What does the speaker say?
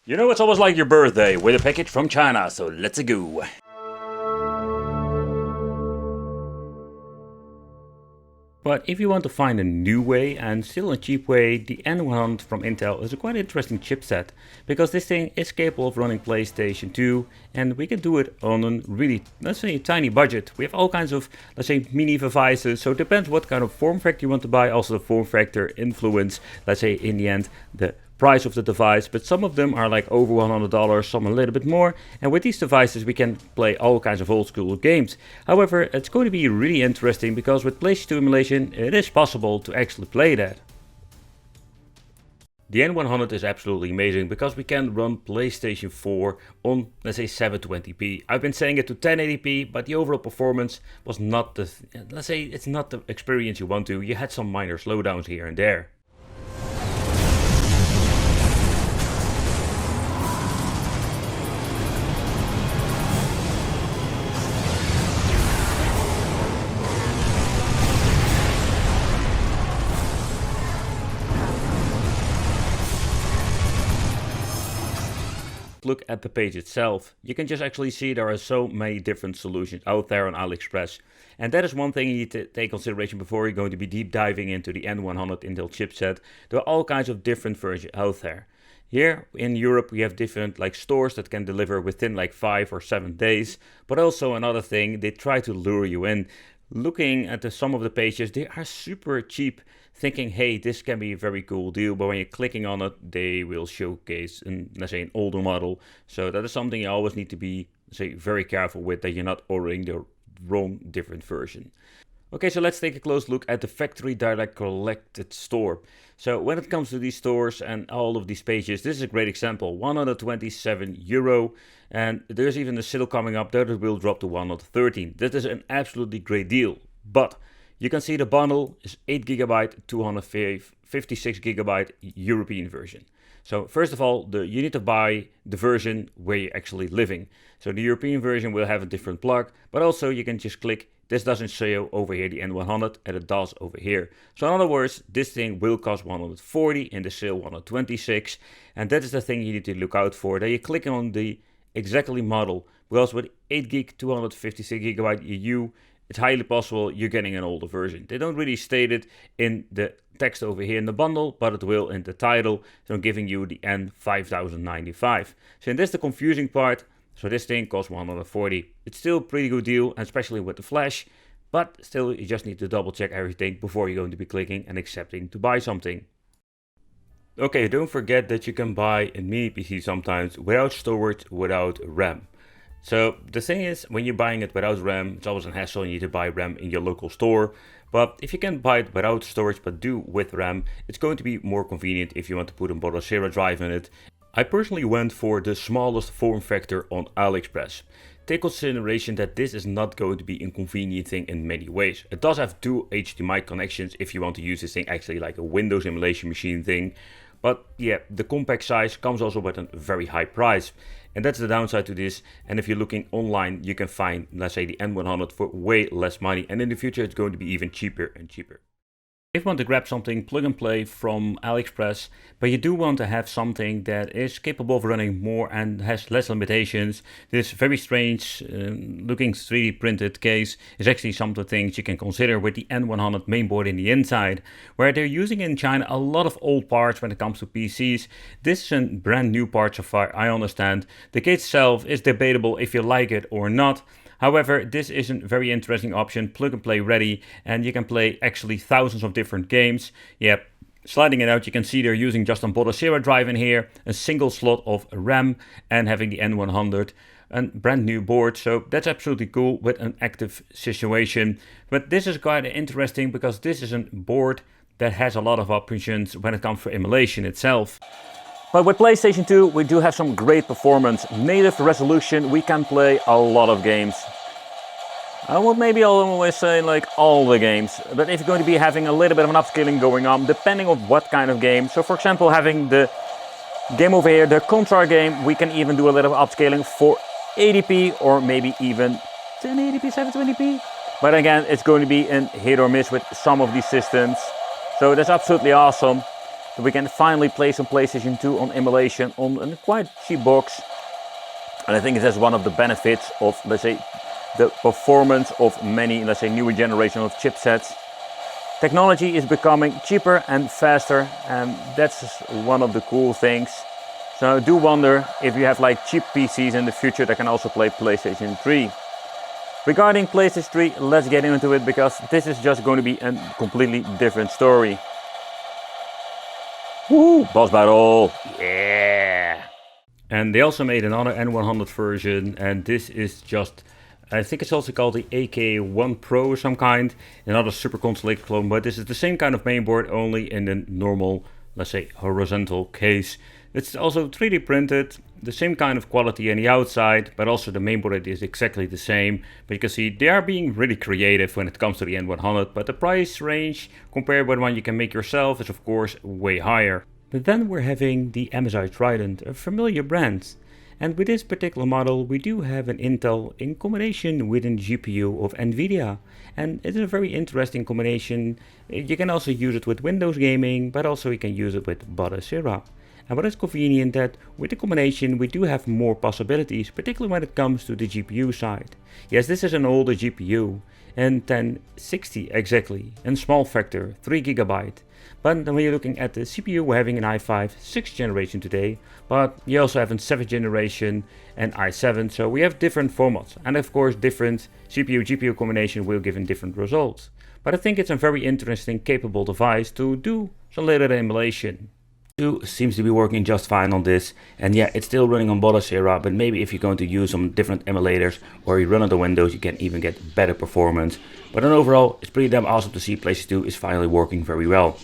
You know, it's almost like your birthday with a package from China, so let's go. But if you want to find a new way and still a cheap way, the N100 from Intel is a quite interesting chipset, because this thing is capable of running PlayStation 2 and we can do it on a really, let's say, tiny budget. We have all kinds of, let's say, mini devices, so it depends what kind of form factor you want to buy. Also the form factor influence, let's say, in the end, the price of the device, but some of them are like over $100, some a little bit more, and with these devices we can play all kinds of old school games. However, it's going to be really interesting because with PlayStation 2 emulation it is possible to actually play that. The N100 is absolutely amazing because we can run PlayStation 4 on, let's say, 720p. I've been saying it to 1080p, but the overall performance was not the, let's say, it's not the experience you want to. You had some minor slowdowns here and there. Look at the page itself, you can just actually see there are so many different solutions out there on AliExpress. And that is one thing you need to take consideration before you're going to be deep diving into the N100 Intel chipset. There are all kinds of different versions out there. Here in Europe we have different stores that can deliver within 5 or 7 days. But also another thing, they try to lure you in. Looking at some of the pages, they are super cheap, thinking, hey, this can be a very cool deal, but when you're clicking on it, they will showcase let's say an older model. So that is something you always need to be, say, very careful with, that you're not ordering the wrong different version. Okay, so let's take a close look at the factory direct collected store. So when it comes to these stores and all of these pages, this is a great example, €127, and there's even a sale coming up that it will drop to 113. That is an absolutely great deal, but you can see the bundle is 8GB, 256GB European version. So first of all, you need to buy the version where you're actually living. So the European version will have a different plug, but also you can just click, this doesn't show over here the N100, and it does over here. So in other words, this thing will cost 140, in the sale 126, and that is the thing you need to look out for, that you click on the exactly model, because with 8GB, 256GB EU, it's highly possible you're getting an older version. They don't really state it in the text over here in the bundle, but it will in the title, so I'm giving you the N5095. So and this is the confusing part. So this thing costs 140. It's still a pretty good deal, especially with the flash, but still you just need to double check everything before you're going to be clicking and accepting to buy something. Okay, don't forget that you can buy a mini PC sometimes without storage, without RAM. So the thing is, when you're buying it without RAM, it's always a hassle. You need to buy RAM in your local store. But if you can buy it without storage but do with RAM, it's going to be more convenient if you want to put a Batocera drive in it. I personally went for the smallest form factor on AliExpress. Take consideration that this is not going to be inconveniencing in many ways. It does have 2 HDMI connections if you want to use this thing actually like a Windows emulation machine thing. But yeah, the compact size comes also with a very high price. And that's the downside to this. And if you're looking online, you can find, let's say, the N100 for way less money. And in the future, it's going to be even cheaper and cheaper. If you want to grab something plug and play from AliExpress, but you do want to have something that is capable of running more and has less limitations, this very strange looking 3D printed case is actually some of the things you can consider with the N100 mainboard in the inside, where they're using in China a lot of old parts when it comes to PCs. This is a brand new part so far, I understand. The case itself is debatable if you like it or not. However, this is a very interesting option, plug and play ready, and you can play actually thousands of different games. Yep, sliding it out, you can see they're using just a Batocera drive in here, a single slot of RAM, and having the N100, a brand new board. So that's absolutely cool with an active situation. But this is quite interesting because this is a board that has a lot of options when it comes to emulation itself. But with PlayStation 2, we do have some great performance. Native resolution, we can play a lot of games. I would maybe always say all the games. But if you're going to be having a little bit of an upscaling going on, depending on what kind of game. So for example, having the game over here, the Contra game, we can even do a little upscaling for 80p or maybe even 1080p, 720p. But again, it's going to be a hit or miss with some of these systems. So that's absolutely awesome. that we can finally play some PlayStation 2 on emulation on a quite cheap box. And I think that's one of the benefits of, let's say, the performance of many, let's say, newer generation of chipsets. Technology is becoming cheaper and faster, and that's one of the cool things. So I do wonder if you have like cheap PCs in the future that can also play PlayStation 3. Regarding PlayStation 3, let's get into it, because this is just going to be a completely different story. Woo! Boss battle! Yeah! And they also made another N100 version, and this is just, I think it's also called the AK1 Pro or some kind, another Super Console clone, but this is the same kind of mainboard, only in a normal, let's say, horizontal case. It's also 3D printed, the same kind of quality on the outside, but also the mainboard is exactly the same. But you can see they are being really creative when it comes to the N100, but the price range compared with one you can make yourself is of course way higher. But then we're having the MSI Trident, a familiar brand. And with this particular model we do have an Intel in combination with a GPU of NVIDIA. And it's a very interesting combination. You can also use it with Windows gaming, but also you can use it with Batocera. And what is convenient that with the combination we do have more possibilities, particularly when it comes to the GPU side. Yes, this is an older GPU, and 1060 exactly, and small factor, 3 GB. But when you're looking at the CPU, we're having an i5 6th generation today, but you also have a 7th generation and i7, so we have different formats. And of course different CPU-GPU combination will give different results. But I think it's a very interesting, capable device to do some little emulation. 2 seems to be working just fine on this, and yeah, it's still running on Batocera, but maybe if you're going to use some different emulators or you run on the Windows, you can even get better performance. But then overall, it's pretty damn awesome to see PlayStation 2 is finally working very well.